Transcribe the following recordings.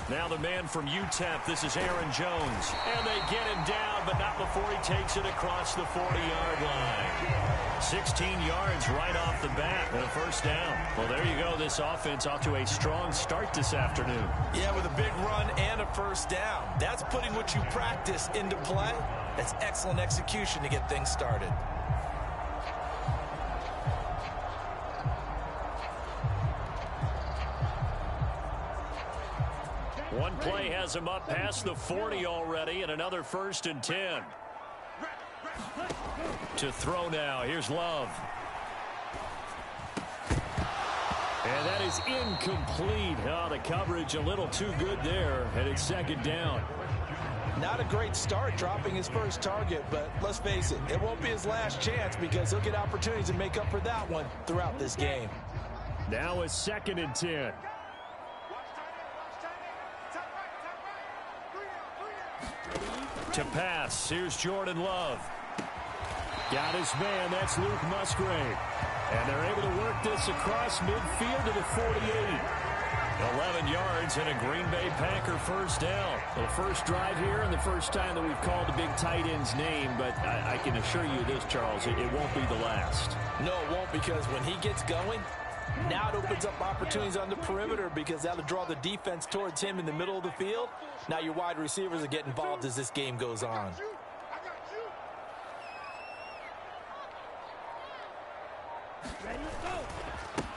Now the man from UTEP, this is Aaron Jones. And they get him down, but not before he takes it across the 40-yard line. 16 yards right off the bat and a first down. Well, there you go. This offense off to a strong start this afternoon. Yeah, with a big run and a first down. That's putting what you practice into play. That's excellent execution to get things started. One play has him up past the 40 already, and another 1st and 10. To throw now. Here's Love. And that is incomplete. Oh, the coverage a little too good there, and it's 2nd down. Not a great start dropping his first target, but let's face it, it won't be his last chance because he'll get opportunities to make up for that one throughout this game. Now it's 2nd and 10. To pass, here's Jordan Love. Got his man, that's Luke Musgrave. And they're able to work this across midfield to the 48. 11 yards and a Green Bay Packer first down. Well, the first drive here and the first time that we've called the big tight end's name, but I can assure you this, Charles, it won't be the last. No, it won't, because when he gets going, now it opens up opportunities on the perimeter because that'll draw the defense towards him in the middle of the field. Now your wide receivers will get involved as this game goes on.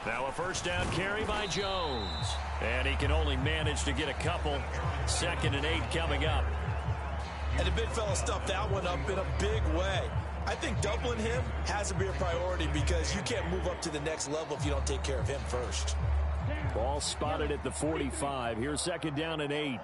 Now a first down carry by Jones. And he can only manage to get a couple. 2nd and 8 coming up. And the big fella stuffed that one up in a big way. I think doubling him has to be a priority because you can't move up to the next level if you don't take care of him first. Ball spotted at the 45. Here's 2nd down and 8.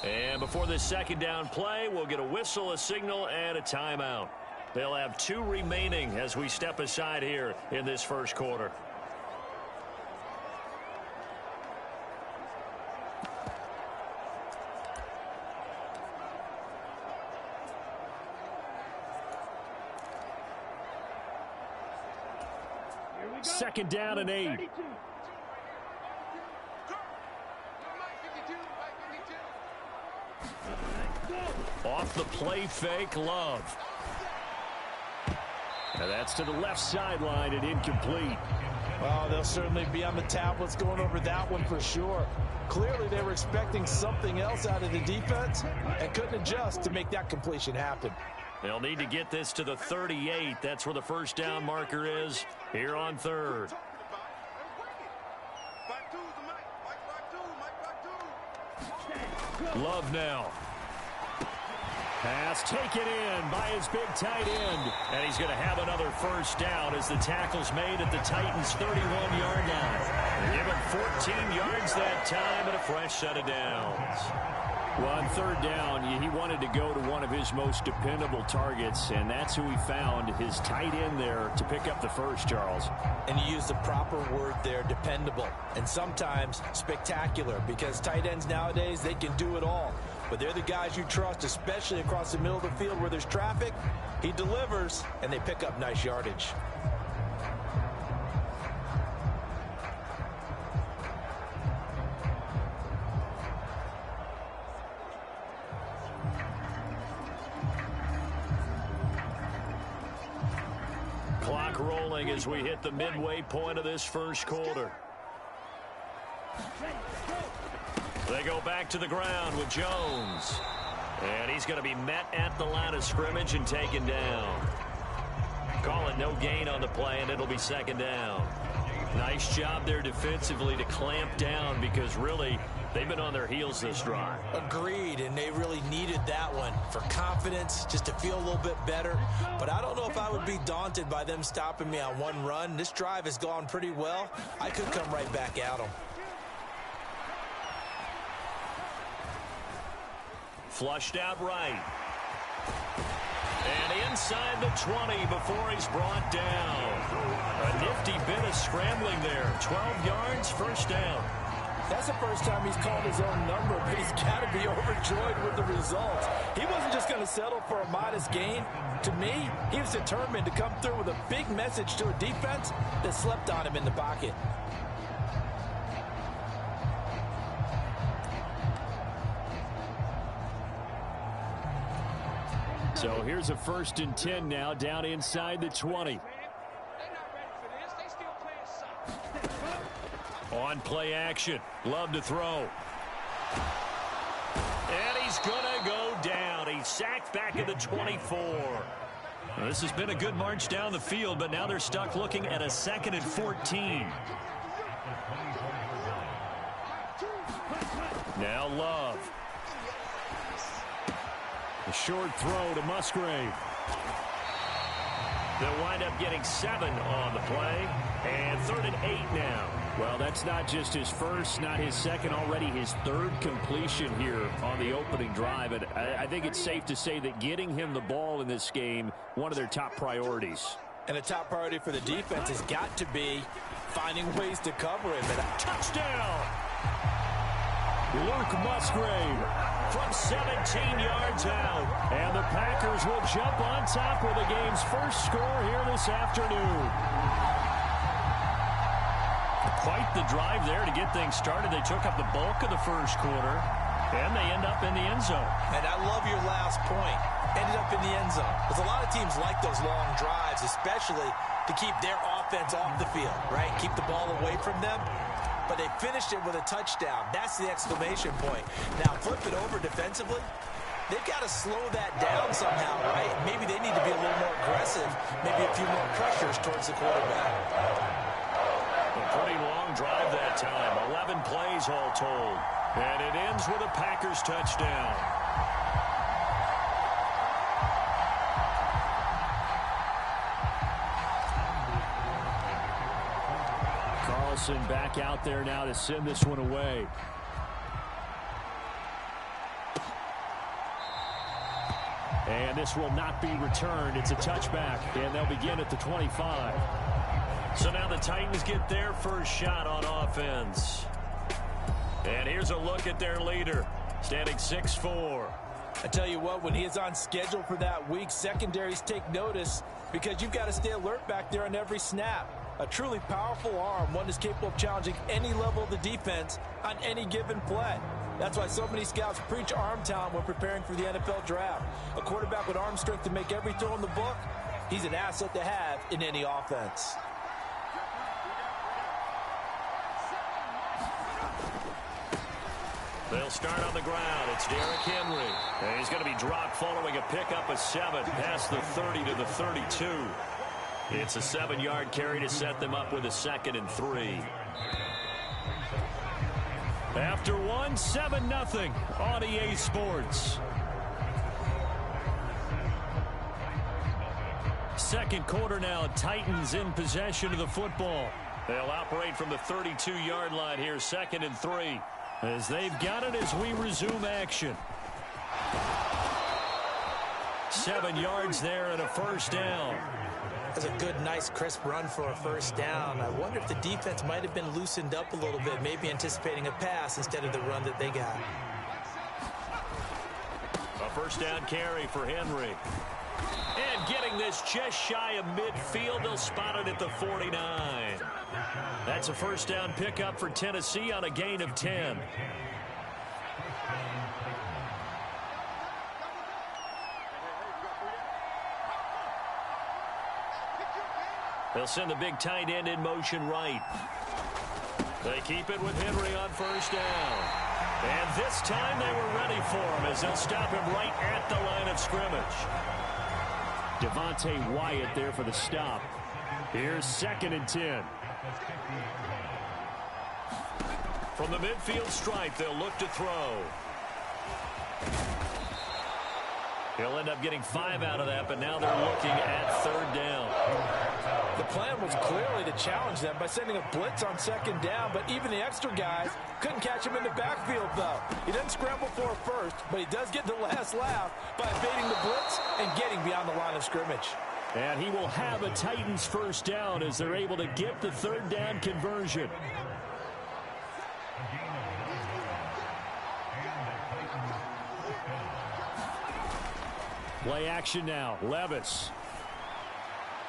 And before this 2nd down play, we'll get a whistle, a signal, and a timeout. They'll have 2 remaining as we step aside here in this first quarter. Second down and 8. Off the play fake, Love. And that's to the left sideline and incomplete. Oh, they'll certainly be on the tablets going over that one for sure. Clearly they were expecting something else out of the defense and couldn't adjust to make that completion happen. They'll need to get this to the 38. That's where the first down marker is here on 3rd. Love now. Pass taken in by his big tight end. And he's going to have another first down as the tackle's made at the Titans' 31-yard line. Give him 14 yards that time and a fresh set of downs. Well, on 3rd down, he wanted to go to one of his most dependable targets, and that's who he found, his tight end there, to pick up the first, Charles. And you use the proper word there, dependable, and sometimes spectacular, because tight ends nowadays, they can do it all. But they're the guys you trust, especially across the middle of the field where there's traffic. He delivers, and they pick up nice yardage. Clock rolling as we hit the midway point of this first quarter. They go back to the ground with Jones. And he's going to be met at the line of scrimmage and taken down. Call it no gain on the play, and it'll be 2nd down. Nice job there defensively to clamp down because really they've been on their heels this drive. Agreed, and they really needed that one for confidence, just to feel a little bit better. But I don't know if I would be daunted by them stopping me on one run. This drive has gone pretty well. I could come right back at them. Flushed out right. And inside the 20 before he's brought down. A nifty bit of scrambling there. 12 yards, first down. That's the first time he's called his own number, but he's got to be overjoyed with the results. He wasn't just going to settle for a modest gain. To me, he was determined to come through with a big message to a defense that slept on him in the pocket. So here's a 1st and 10 now, down inside the 20. On play action, Love to throw. And he's going to go down. He's sacked back at the 24. Well, this has been a good march down the field, but now they're stuck looking at a 2nd and 14. Now Love. A short throw to Musgrave. They'll wind up getting 7 on the play. And 3rd and 8 now. Well, that's not just his first, not his second, already his 3rd completion here on the opening drive. And I think it's safe to say that getting him the ball in this game, one of their top priorities. And the top priority for the defense has got to be finding ways to cover him. And a touchdown! Luke Musgrave from 17 yards out. And the Packers will jump on top with the game's first score here this afternoon. Quite the drive there to get things started. They took up the bulk of the first quarter, and they end up in the end zone. And I love your last point. Ended up in the end zone. Because a lot of teams like those long drives, especially to keep their offense off the field, right? Keep the ball away from them. But they finished it with a touchdown. That's the exclamation point. Now, flip it over defensively. They've got to slow that down somehow, right? Maybe they need to be a little more aggressive. Maybe a few more pressures towards the quarterback. A pretty long drive that time. 11 plays all told. And it ends with a Packers touchdown. Carlson back out there now to send this one away. And this will not be returned. It's a touchback, and they'll begin at the 25. So now the Titans get their first shot on offense. And here's a look at their leader, standing 6'4". I tell you what, when he is on schedule for that week, secondaries take notice because you've got to stay alert back there on every snap. A truly powerful arm, one that's capable of challenging any level of the defense on any given play. That's why so many scouts preach arm talent when preparing for the NFL draft. A quarterback with arm strength to make every throw in the book, he's an asset to have in any offense. They'll start on the ground. It's Derrick Henry. And he's going to be dropped following a pickup of 7 past the 30 to the 32. It's a 7-yard carry to set them up with a 2nd and 3. After 1, 7-0 on EA Sports. Second quarter now, Titans in possession of the football. They'll operate from the 32-yard line here, 2nd and 3. As they've got it as we resume action. 7 yards there and a first down. That's a good, nice, crisp run for a first down. I wonder if the defense might have been loosened up a little bit, maybe anticipating a pass instead of the run that they got. A first down carry for Henry. And getting this just shy of midfield, they'll spot it at the 49. That's a first down pickup for Tennessee on a gain of 10. They'll send the big tight end in motion right. They keep it with Henry on first down. And this time they were ready for him as they'll stop him right at the line of scrimmage. Devontae Wyatt there for the stop. Here's 2nd and 10. From the midfield stripe, they'll look to throw. He'll end up getting 5 out of that, but now they're looking at 3rd down. The plan was clearly to challenge them by sending a blitz on 2nd down, but even the extra guys couldn't catch him in the backfield, though. He doesn't scramble for a first, but he does get the last laugh by evading the blitz and getting beyond the line of scrimmage. And he will have a Titans first down as they're able to get the 3rd down conversion. Play action now. Levis.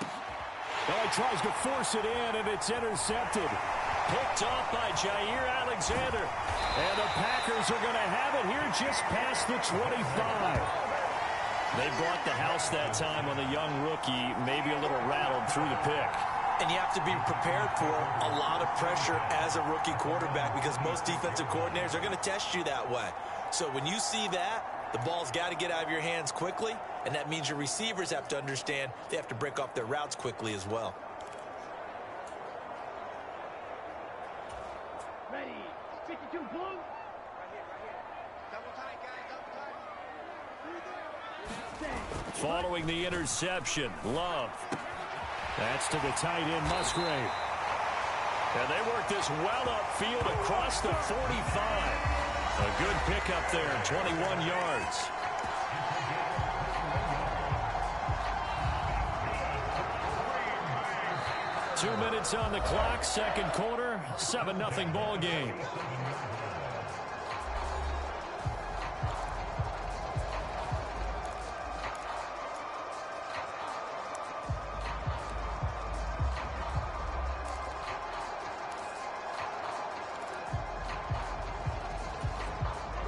Oh, he tries to force it in, and it's intercepted. Picked off by Jair Alexander. And the Packers are going to have it here just past the 25. They bought the house that time on the young rookie, maybe a little rattled through the pick. And you have to be prepared for a lot of pressure as a rookie quarterback because most defensive coordinators are going to test you that way. So when you see that, the ball's got to get out of your hands quickly, and that means your receivers have to understand they have to break off their routes quickly as well. Ready, 52 blue. Right here. Double tight, guys, double tight. Following the interception, Love. That's to the tight end, Musgrave. And they work this well upfield across the 45. A good pickup there, 21 yards. Two minutes on the clock, second quarter, 7-0 ball game.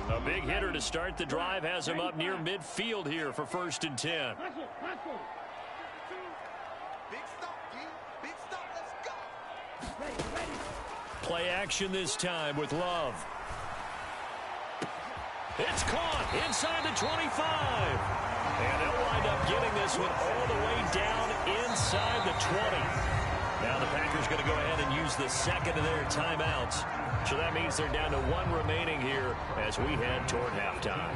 A big hitter to start the drive has him up near midfield here for 1st and 10. Play action this time with Love. It's caught inside the 25. And they'll wind up getting this one all the way down inside the 20. Now the Packers going to go ahead and use the second of their timeouts. So that means they're down to one remaining here as we head toward halftime.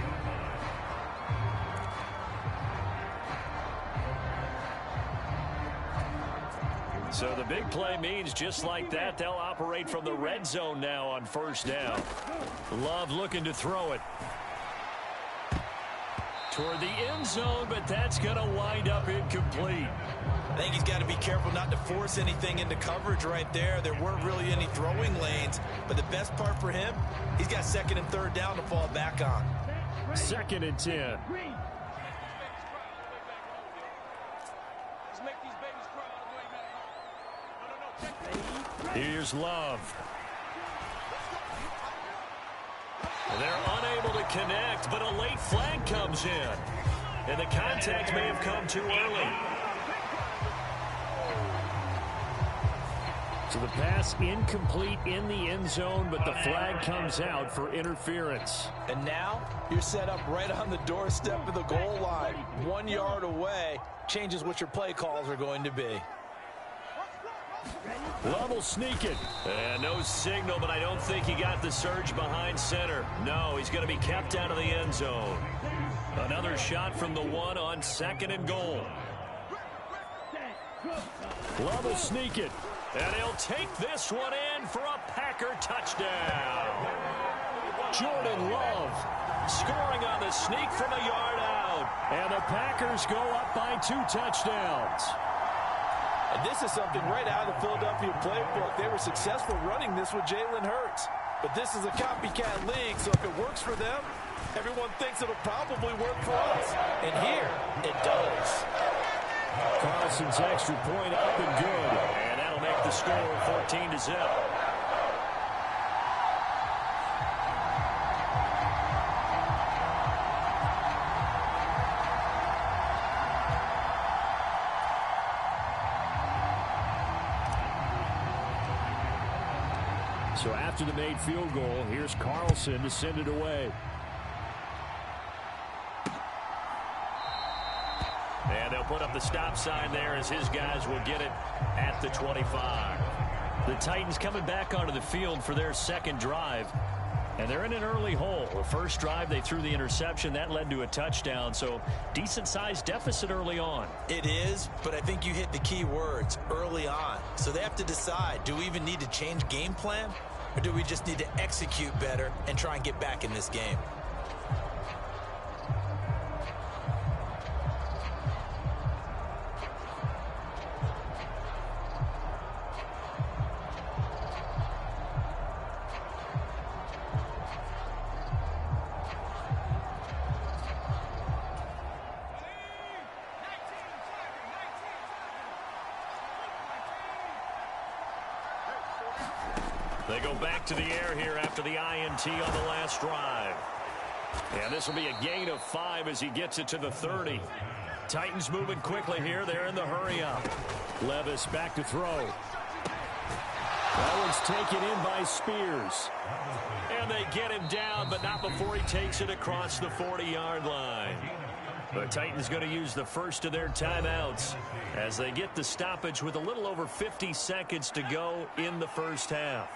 So the big play means just like that, they'll operate from the red zone now on 1st down. Love looking to throw it toward the end zone, but that's going to wind up incomplete. I think he's got to be careful not to force anything into coverage right there. There weren't really any throwing lanes, but the best part for him, he's got 2nd and 3rd down to fall back on. 2nd and 10. Here's Love. And they're unable to connect, but a late flag comes in. And the contact may have come too early. So the pass incomplete in the end zone, but the flag comes out for interference. And now you're set up right on the doorstep of the goal line. 1 yard away changes what your play calls are going to be. Love will sneak it. And no signal, but I don't think he got the surge behind center. No, he's going to be kept out of the end zone. Another shot from the 1 on 2nd and goal. Love will sneak it. And he'll take this one in for a Packer touchdown. Jordan Love scoring on the sneak from a yard out. And the Packers go up by 2 touchdowns. And this is something right out of the Philadelphia playbook. They were successful running this with Jalen Hurts. But this is a copycat league, so if it works for them, everyone thinks it'll probably work for us. And here, it does. Carlson's extra point up and good. And that'll make the score 14-0. So after the made field goal, here's Carlson to send it away. And they'll put up the stop sign there as his guys will get it at the 25. The Titans coming back onto the field for their second drive. And they're in an early hole. The first drive, they threw the interception. That led to a touchdown. So decent-sized deficit early on. It is, but I think you hit the key words, early on. So they have to decide, do we even need to change game plan? Or do we just need to execute better and try and get back in this game? They go back to the air here after the INT on the last drive. And this will be a gain of 5 as he gets it to the 30. Titans moving quickly here. They're in the hurry up. Levis back to throw. That one's taken in by Spears. And they get him down, but not before he takes it across the 40-yard line. The Titans going to use the first of their timeouts as they get the stoppage with a little over 50 seconds to go in the first half.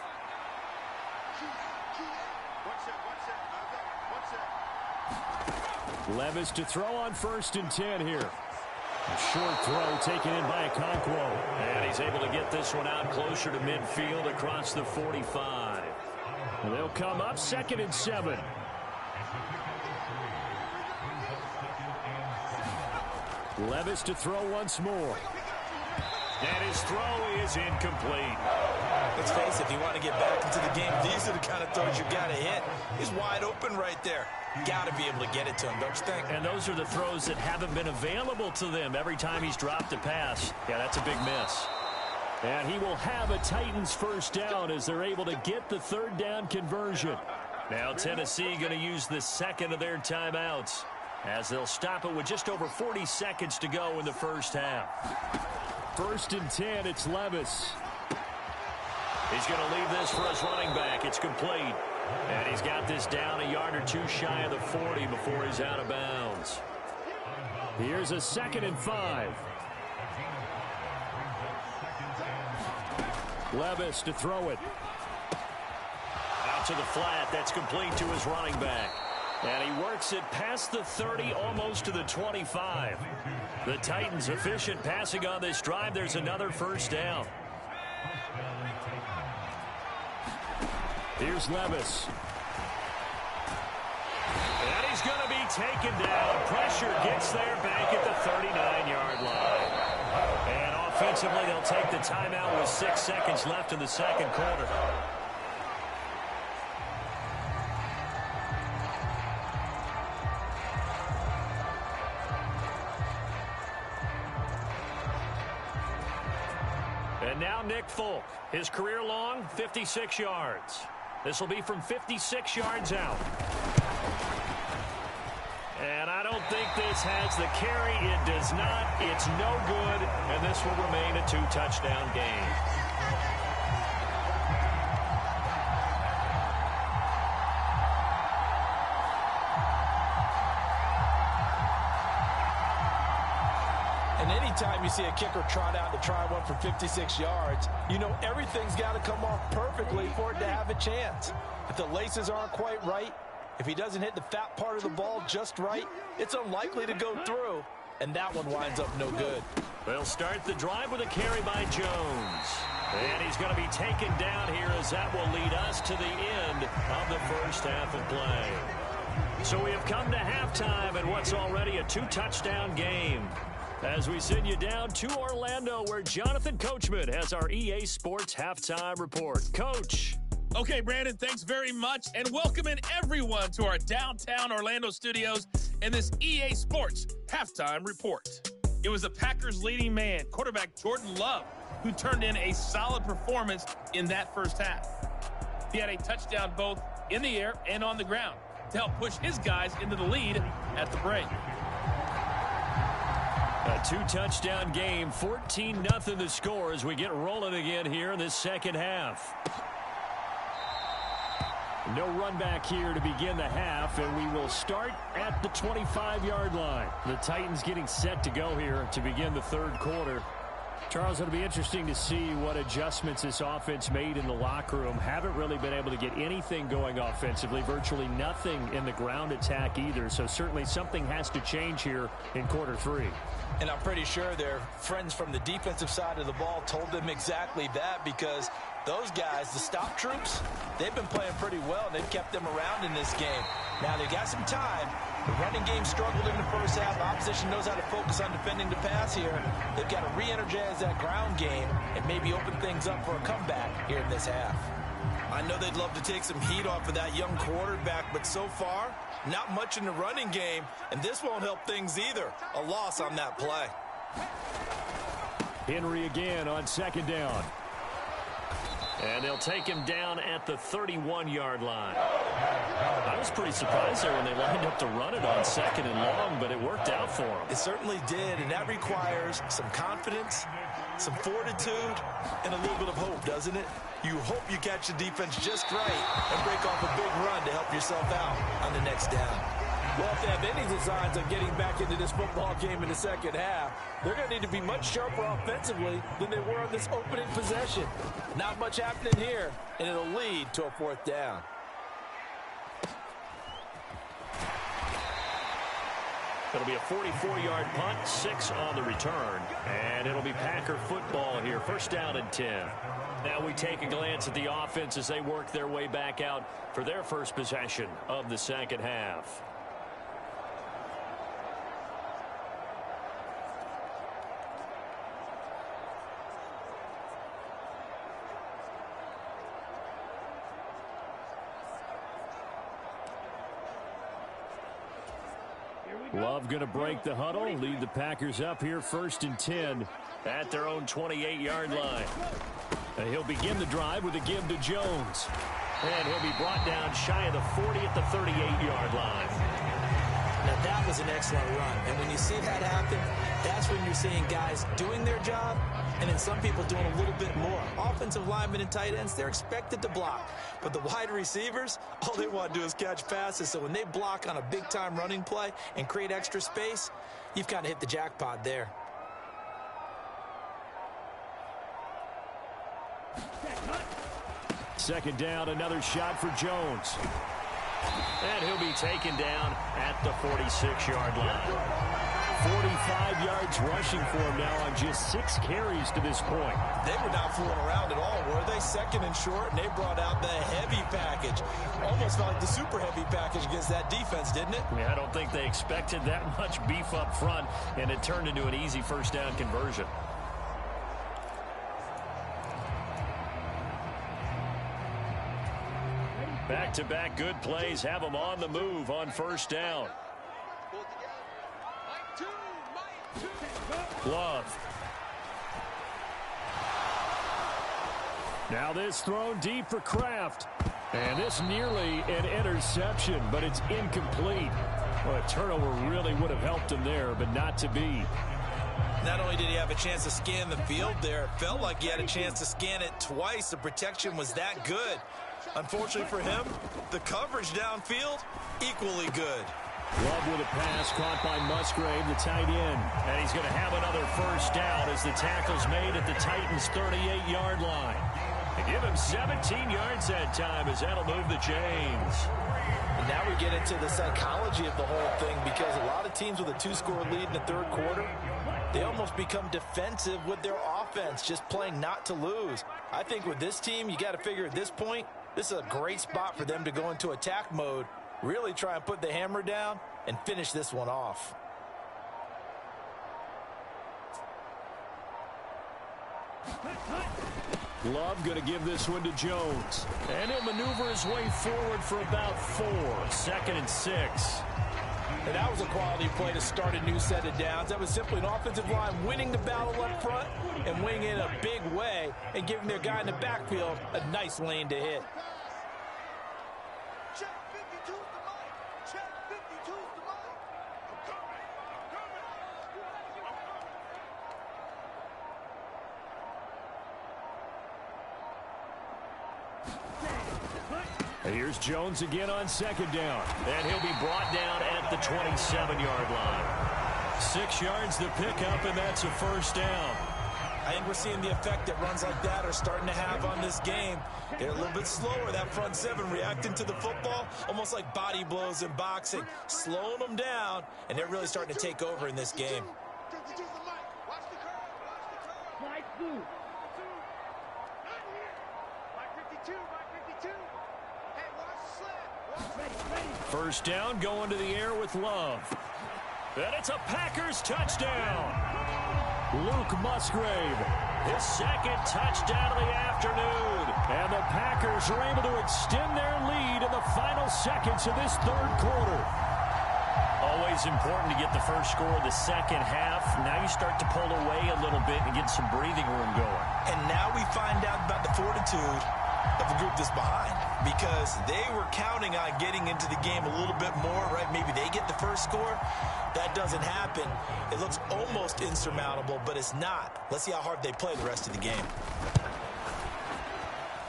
Levis to throw on 1st and 10 here. A short throw taken in by Okonkwo. And he's able to get this one out closer to midfield across the 45. And they'll come up 2nd and 7. Levis to throw once more. And his throw is incomplete. Let's face it, if you want to get back into the game, these are the kind of throws you got to hit. He's wide open right there. Got to be able to get it to him, don't you think? And those are the throws that haven't been available to them every time he's dropped a pass. Yeah, that's a big miss. And he will have a Titans first down as they're able to get the 3rd down conversion. Now Tennessee going to use the 2nd of their timeouts as they'll stop it with just over 40 seconds to go in the first half. 1st and 10, it's Levis. He's going to leave this for his running back. It's complete. And he's got this down a yard or 2 shy of the 40 before he's out of bounds. Here's a 2nd and 5. Levis to throw it. Out to the flat. That's complete to his running back. And he works it past the 30, almost to the 25. The Titans efficient passing on this drive. There's another first down. Here's Levis. And he's going to be taken down. Pressure gets there back at the 39-yard line. And offensively, they'll take the timeout with 6 seconds left in the 2nd quarter. And now Nick Folk. His career long, 56 yards. This will be from 56 yards out. And I don't think this has the carry. It does not. It's no good. And this will remain a 2-touchdown game. And anytime you see a kicker trot out to try one from 56 yards, you know everything's got to come off perfectly for it to have a chance. If the laces aren't quite right, if he doesn't hit the fat part of the ball just right, it's unlikely to go through, and that one winds up no good. They'll start the drive with a carry by Jones. And he's going to be taken down here as that will lead us to the end of the first half of play. So we have come to halftime in what's already a 2-touchdown game. As we send you down to Orlando, where Jonathan Coachman has our EA Sports Halftime Report. Coach. Okay, Brandon, thanks very much, and welcome in everyone to our downtown Orlando studios in this EA Sports Halftime Report. It was the Packers' leading man, quarterback Jordan Love, who turned in a solid performance in that first half. He had a touchdown both in the air and on the ground to help push his guys into the lead at the break. A 2-touchdown game, 14-0 the score as we get rolling again here in this second half. No run back here to begin the half, and we will start at the 25-yard line. The Titans getting set to go here to begin the 3rd quarter. Charles, it'll be interesting to see what adjustments this offense made in the locker room. Haven't really been able to get anything going offensively, virtually nothing in the ground attack either. So certainly something has to change here in quarter 3. And I'm pretty sure their friends from the defensive side of the ball told them exactly that, because those guys, the stop troops, they've been playing pretty well, and they've kept them around in this game. Now, they've got some time. The running game struggled in the first half. The opposition knows how to focus on defending the pass here. They've got to re-energize that ground game and maybe open things up for a comeback here in this half. I know they'd love to take some heat off of that young quarterback, but so far, not much in the running game, and this won't help things either. A loss on that play. Henry again on 2nd down. And they'll take him down at the 31-yard line. I was pretty surprised there when they lined up to run it on 2nd and long, but it worked out for them. It certainly did, and that requires some confidence, some fortitude, and a little bit of hope, doesn't it? You hope you catch the defense just right and break off a big run to help yourself out on the next down. Well, if they have any designs on getting back into this football game in the second half, they're going to need to be much sharper offensively than they were on this opening possession. Not much happening here, and it'll lead to a 4th down. It'll be a 44-yard punt, 6 on the return, and it'll be Packer football here, 1st down and 10. Now we take a glance at the offense as they work their way back out for their first possession of the second half. Love going to break the huddle, lead the Packers up here 1st and 10 at their own 28-yard line. And he'll begin the drive with a give to Jones. And he'll be brought down shy of the 40 at the 38-yard line. Now that was an excellent run. And when you see that happen, that's when you're seeing guys doing their job and then some people doing a little bit more. Offensive linemen and tight ends, they're expected to block. But the wide receivers, all they want to do is catch passes. So when they block on a big-time running play and create extra space, you've kind of hit the jackpot there. Second down, another shot for Jones. And he'll be taken down at the 46-yard line. 45 yards rushing for him now on just 6 carries to this point. They were not fooling around at all, were they? 2nd and short, and they brought out the heavy package. Almost felt like the super heavy package against that defense, didn't it? Yeah, I don't think they expected that much beef up front, and it turned into an easy 1st down conversion. Back-to-back good plays have them on the move on 1st down. Love. Now this thrown deep for Kraft. And this nearly an interception, but it's incomplete. Well, a turnover really would have helped him there, but not to be. Not only did he have a chance to scan the field there, it felt like he had a chance to scan it twice. The protection was that good. Unfortunately for him, the coverage downfield, equally good. Love with a pass caught by Musgrave, the tight end. And he's going to have another 1st down as the tackle's made at the Titans' 38-yard line. They give him 17 yards that time as that'll move the chains. And now we get into the psychology of the whole thing, because a lot of teams with a 2-score lead in the 3rd quarter, they almost become defensive with their offense, just playing not to lose. I think with this team, you got to figure at this point, this is a great spot for them to go into attack mode, really try and put the hammer down and finish this one off. Love going to give this one to Jones. And he'll maneuver his way forward for about 4. 2nd and 6. And that was a quality play to start a new set of downs. That was simply an offensive line winning the battle up front and winning it in a big way and giving their guy in the backfield a nice lane to hit. Check 52's the mic. Check 52's the mic. I'm coming. Here's Jones again on 2nd down. And he'll be brought down at the 27-yard line. 6 yards the pickup, and that's a 1st down. I think we're seeing the effect that runs like that are starting to have on this game. They're a little bit slower, that front 7, reacting to the football, almost like body blows in boxing, slowing them down, and they're really starting to take over in this game. 52's the mic. Watch the curve. Watch the curve. Slide through. Not here. Mic 52. Mic 52. Hey, watch the sled. Ready. 1st down, going to the air with Love. And it's a Packers touchdown. Luke Musgrave, his 2nd touchdown of the afternoon. And the Packers are able to extend their lead in the final seconds of this 3rd quarter. A Always important to get the first score of the second half. Now you start to pull away a little bit and get some breathing room going. And now we find out about the fortitude of the group that's behind, because they were counting on getting into the game a little bit more, right? Maybe they get the first score. That doesn't happen. It looks almost insurmountable, but it's not. Let's see how hard they play the rest of the game.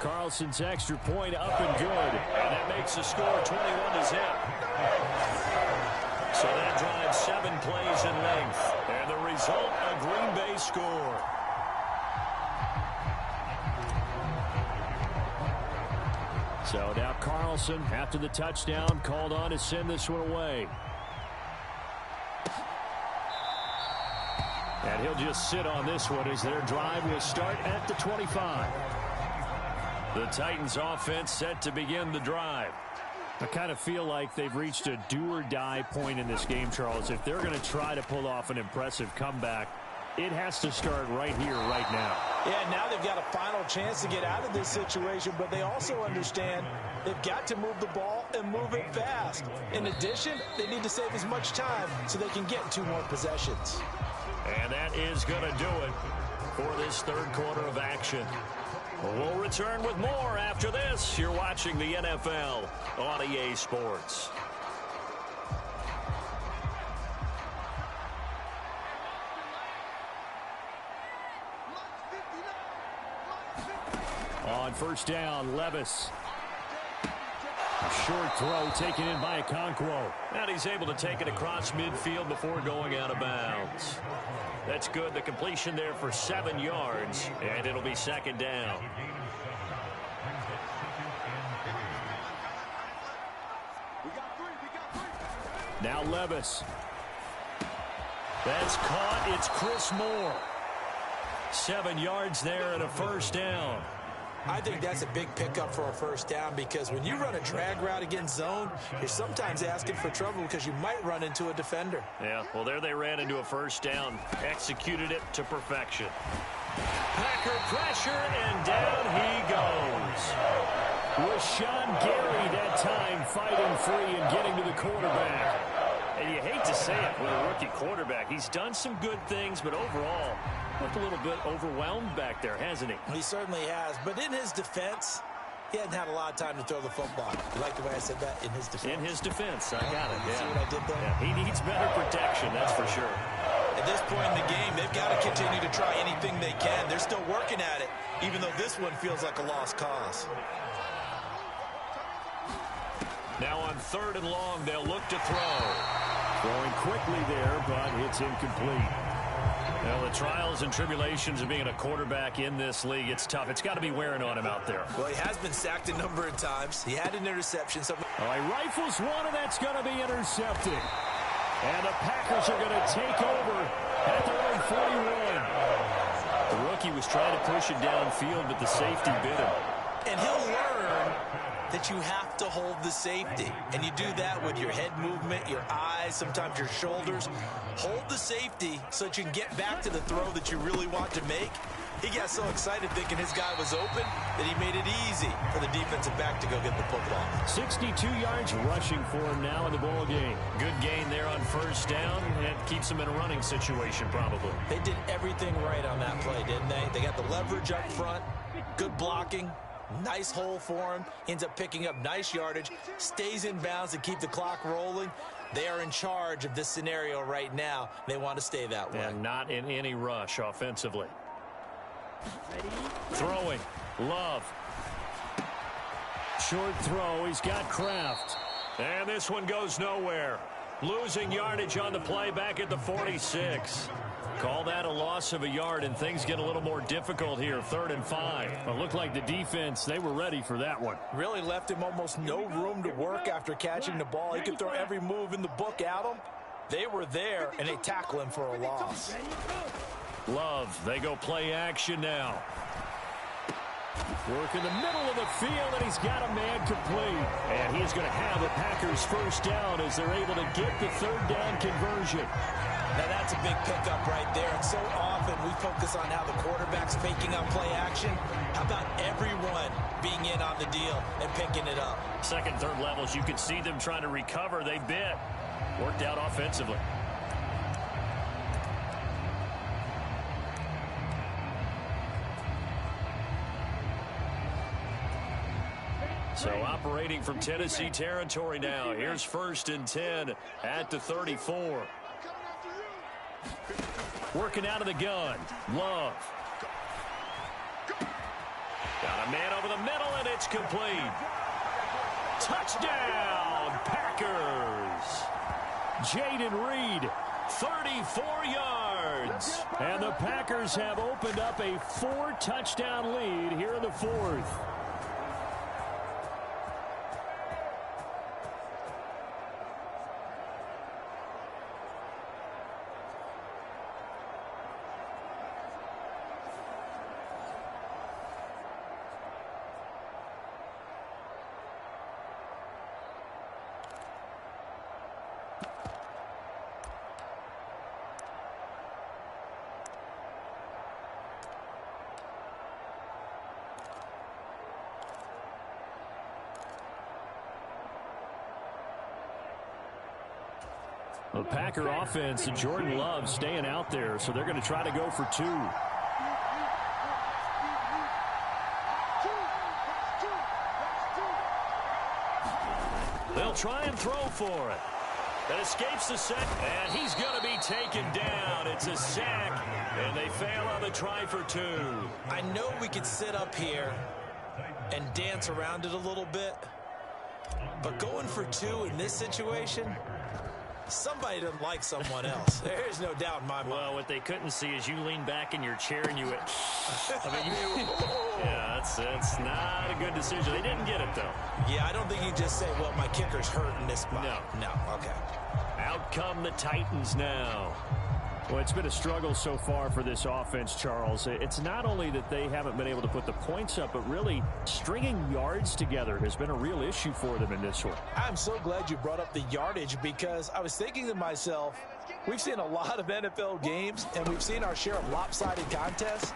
Carlson's extra point up and good. And that makes the score 21-0. So that drives 7 plays in length. And the result, a Green Bay score. So now Carlson, after the touchdown, called on to send this one away. And he'll just sit on this one as their drive will start at the 25. The Titans offense set to begin the drive. I kind of feel like they've reached a do-or-die point in this game, Charles. If they're going to try to pull off an impressive comeback, it has to start right here, right now. Yeah, now they've got a final chance to get out of this situation, but they also understand they've got to move the ball and move it fast. In addition, they need to save as much time so they can get 2 more possessions. And that is going to do it for this third quarter of action. We'll return with more after this. You're watching the NFL on EA Sports. On first down, Levis. A short throw taken in by Okonkwo. And he's able to take it across midfield before going out of bounds. That's good. The completion there for 7 yards, and it'll be second down. Now Levis. That's caught. It's Chris Moore. 7 yards there and a first down. I think that's a big pickup for a first down, because when you run a drag route against zone, you're sometimes asking for trouble because you might run into a defender. Yeah, well, there they ran into a first down, executed it to perfection. Packer pressure, and down he goes. Rashawn Gary that time fighting free and getting to the quarterback. And you hate to say it with a rookie quarterback. He's done some good things, but overall, looked a little bit overwhelmed back there, hasn't he? He certainly has, but in his defense, he hadn't had a lot of time to throw the football. You like the way I said that? In his defense. In his defense, I got it. You see what I did there? Yeah, he needs better protection, that's for sure. At this point in the game, they've got to continue to try anything they can. They're still working at it, even though this one feels like a lost cause. Now on 3rd and long, they'll look to throw. Throwing quickly there, but it's incomplete. Well, the trials and tribulations of being a quarterback in this league, it's tough. It's got to be wearing on him out there. Well, he has been sacked a number of times. He had an interception. So all right, rifles one, and that's going to be intercepted. And the Packers are going to take over at their own 41. The rookie was trying to push it downfield, but the safety bit him. And he'll learn that you have to hold the safety. And you do that with your head movement, your eyes, sometimes your shoulders. Hold the safety so that you can get back to the throw that you really want to make. He got so excited thinking his guy was open that he made it easy for the defensive back to go get the football. 62 yards rushing for him now in the ball game. Good gain there on first down, and it keeps him in a running situation probably. They did everything right on that play, didn't they? They got the leverage up front, good blocking, nice hole for him, ends up picking up nice yardage, stays in bounds to keep the clock rolling. They are in charge of this scenario right now. They want to stay that way. And not in any rush offensively. Throwing. Love. Short throw. He's got Kraft. And this one goes nowhere. Losing yardage on the play back at the 46. Call that a loss of a yard, and things get a little more difficult here. 3rd and 5. It looked like the defense, they were ready for that one. Really left him almost no room to work after catching the ball. He could throw every move in the book at him. They were there, and they tackle him for a loss. Love, they go play action now. Work in the middle of the field, and he's got a man complete. And he's going to have the Packers first down as they're able to get the third down conversion. Now that's a big pickup right there. And so often we focus on how the quarterback's making up play action. How about everyone being in on the deal and picking it up? Second, third levels, you can see them trying to recover. They bit. Worked out offensively. So operating from Tennessee territory now. Here's 1st and 10 at the 34. Working out of the gun. Love. Got a man over the middle, and it's complete. Touchdown, Packers. Jaden Reed, 34 yards. And the Packers have opened up a 4-touchdown lead here in the 4th. The Packer offense and Jordan Love staying out there, so they're going to try to go for 2. They'll try and throw for it. That escapes the sack, and he's going to be taken down. It's a sack, and they fail on the try for 2. I know we could sit up here and dance around it a little bit, but going for 2 in this situation, somebody doesn't like someone else. There's no doubt in my mind. Well, what they couldn't see is you lean back in your chair and you went, yeah, that's not a good decision. They didn't get it, though. Yeah, I don't think you just say, well, my kicker's hurt in this spot. No, okay. Out come the Titans now. Well, it's been a struggle so far for this offense, Charles. It's not only that they haven't been able to put the points up, but really stringing yards together has been a real issue for them in this one. I'm so glad you brought up the yardage, because I was thinking to myself, we've seen a lot of NFL games, and we've seen our share of lopsided contests,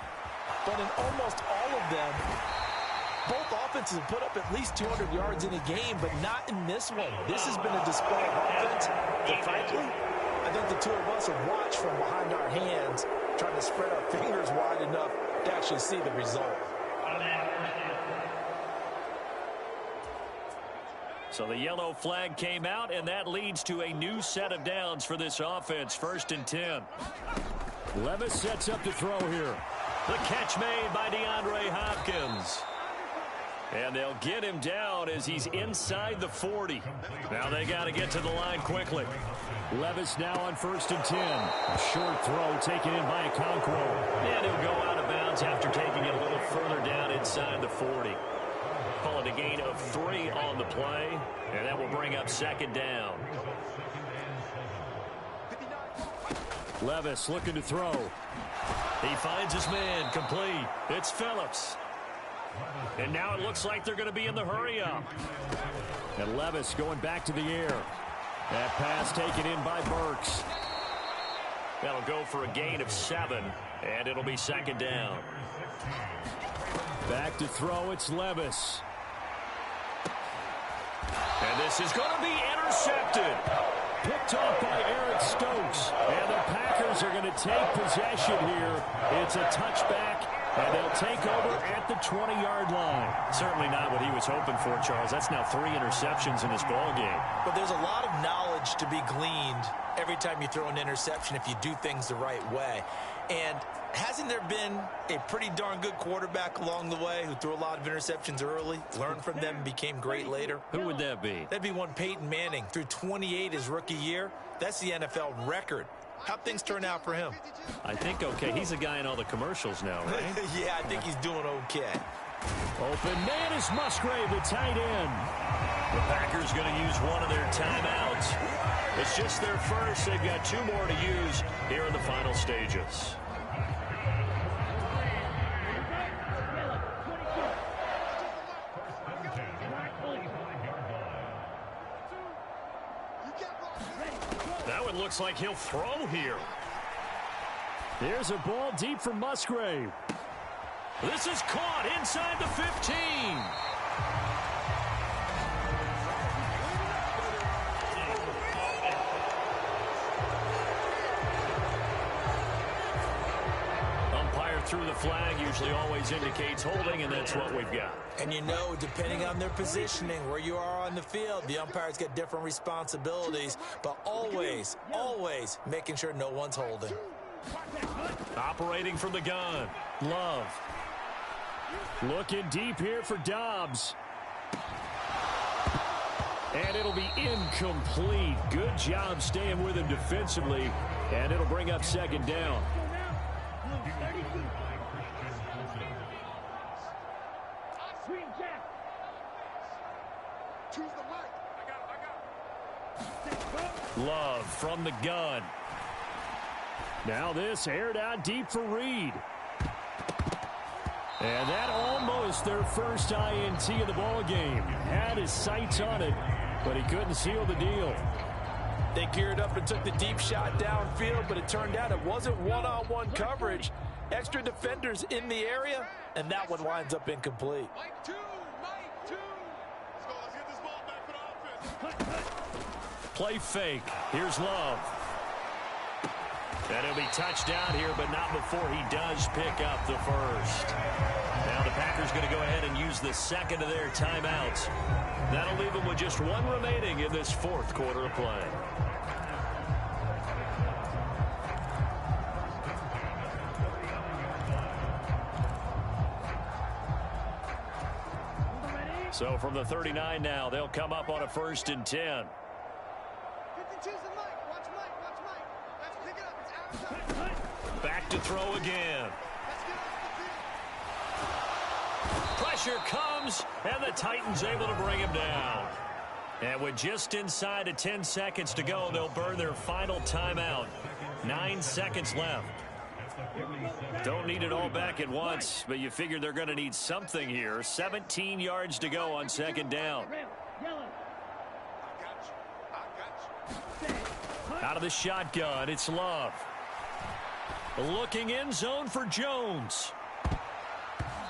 but in almost all of them, both offenses have put up at least 200 yards in a game, but not in this one. This has been a display of offense that, frankly, I think the two of us have watched from behind our hands, trying to spread our fingers wide enough to actually see the result. So the yellow flag came out, and that leads to a new set of downs for this offense. 1st and 10. Levis sets up to throw here. The catch made by DeAndre Hopkins. And they'll get him down as he's inside the 40. Now they got to get to the line quickly. Levis now on 1st and 10. A short throw taken in by Okonkwo. And he'll go out of bounds after taking it a little further down inside the 40. Call it a gain of 3 on the play. And that will bring up 2nd down. Levis looking to throw. He finds his man complete. It's Phillips. And now it looks like they're going to be in the hurry-up. And Levis going back to the air. That pass taken in by Burks. That'll go for a gain of 7, and it'll be 2nd down. Back to throw, it's Levis. And this is going to be intercepted. Picked off by Eric Stokes. And the Packers are going to take possession here. It's a touchback. And they'll take over at the 20-yard line. Certainly not what he was hoping for, Charles. That's now 3 interceptions in this ballgame. But there's a lot of knowledge to be gleaned every time you throw an interception if you do things the right way. And hasn't there been a pretty darn good quarterback along the way who threw a lot of interceptions early, learned from them, and became great later? Who would that be? That'd be one Peyton Manning. Threw 28 his rookie year. That's the NFL record. How'd things turn out for him? I think okay. He's a guy in all the commercials now, right? Yeah, I think he's doing okay. Open man is Musgrave, the tight end. The Packers going to use one of their timeouts. It's just their first. They've got 2 more to use here in the final stages. it looks like he'll throw here. There's a ball deep for Musgrave. This is caught inside the 15. Umpire threw the flag, usually always indicates holding, and that's what we've got. And you know, depending on their positioning, where you are on the field, the umpires get different responsibilities, but always, always making sure no one's holding. Operating from the gun, Love. Looking deep here for Dobbs. And it'll be incomplete. Good job staying with him defensively, and it'll bring up second down. Love from the gun. Now this aired out deep for Reed. And that almost their first INT of the ball game. Had his sights on it, but he couldn't seal the deal. They geared up and took the deep shot downfield, but it turned out it wasn't one-on-one coverage. Extra defenders in the area, and that one winds up incomplete. Mike two. Let's go. Let's get this ball back for the offense. Play fake. Here's Love. And he'll be touchdown here, but not before he does pick up the first. Now the Packers going to go ahead and use the second of their timeouts. That'll leave them with just one remaining in this fourth quarter of play. So from the 39 now, they'll come up on a 1st and 10. 52's the Mike. Watch Mike. Let's pick it up. It's outside. Back to throw again. Let's get off the field. Pressure comes, and the Titans able to bring him down. And with just inside of 10 seconds to go, they'll burn their final timeout. 9 seconds left. Don't need it all back at once, but you figure they're going to need something here. 17 yards to go on second down. Out of the shotgun, it's Love. Looking end zone for Jones.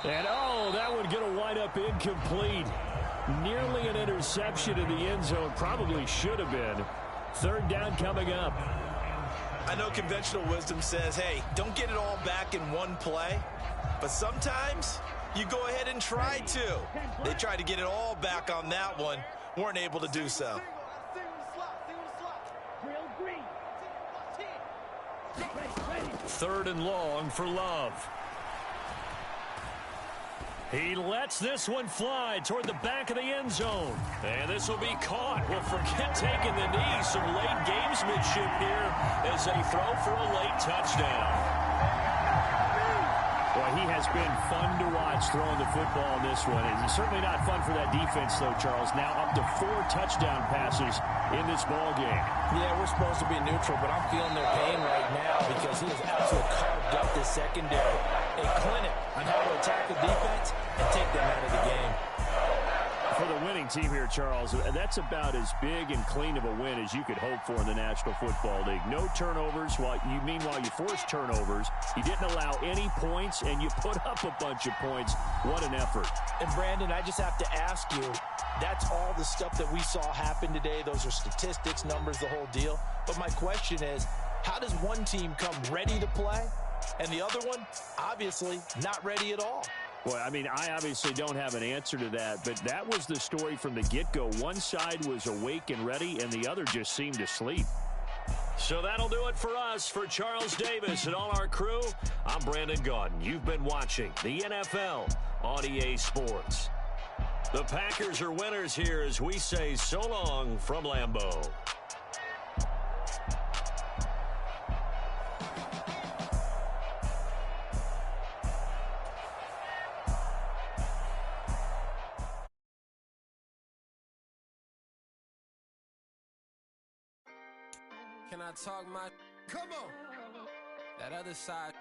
And, oh, that would get a wind-up incomplete. Nearly an interception in the end zone. Probably should have been. Third down coming up. I know conventional wisdom says, hey, don't get it all back in one play. But sometimes you go ahead and try to. They tried to get it all back on that one. Weren't able to do so. Third and long for Love. He lets this one fly toward the back of the end zone. And this will be caught. Well, forget taking the knee. Some late gamesmanship here as they throw for a late touchdown. Boy, he has been fun to watch throwing the football in this one. It's certainly not fun for that defense, though, Charles. Now up to 4 touchdown passes in this ball game. Yeah, we're supposed to be neutral, but I'm feeling their pain right now because he has absolutely carved up this secondary. A clinic on how to attack the defense and take them out of the game. For the winning team here, Charles, that's about as big and clean of a win as you could hope for in the National Football League. No turnovers. Meanwhile, you forced turnovers. You didn't allow any points, and you put up a bunch of points. What an effort. And, Brandon, I just have to ask you, that's all the stuff that we saw happen today. Those are statistics, numbers, the whole deal. But my question is, how does one team come ready to play, and the other one, obviously, not ready at all? Well, I mean, I obviously don't have an answer to that, but that was the story from the get-go. One side was awake and ready, and the other just seemed to sleep. So that'll do it for us. For Charles Davis and all our crew, I'm Brandon Gaudin. You've been watching the NFL on EA Sports. The Packers are winners here as we say so long from Lambeau. Can I talk my... Come on. That other side...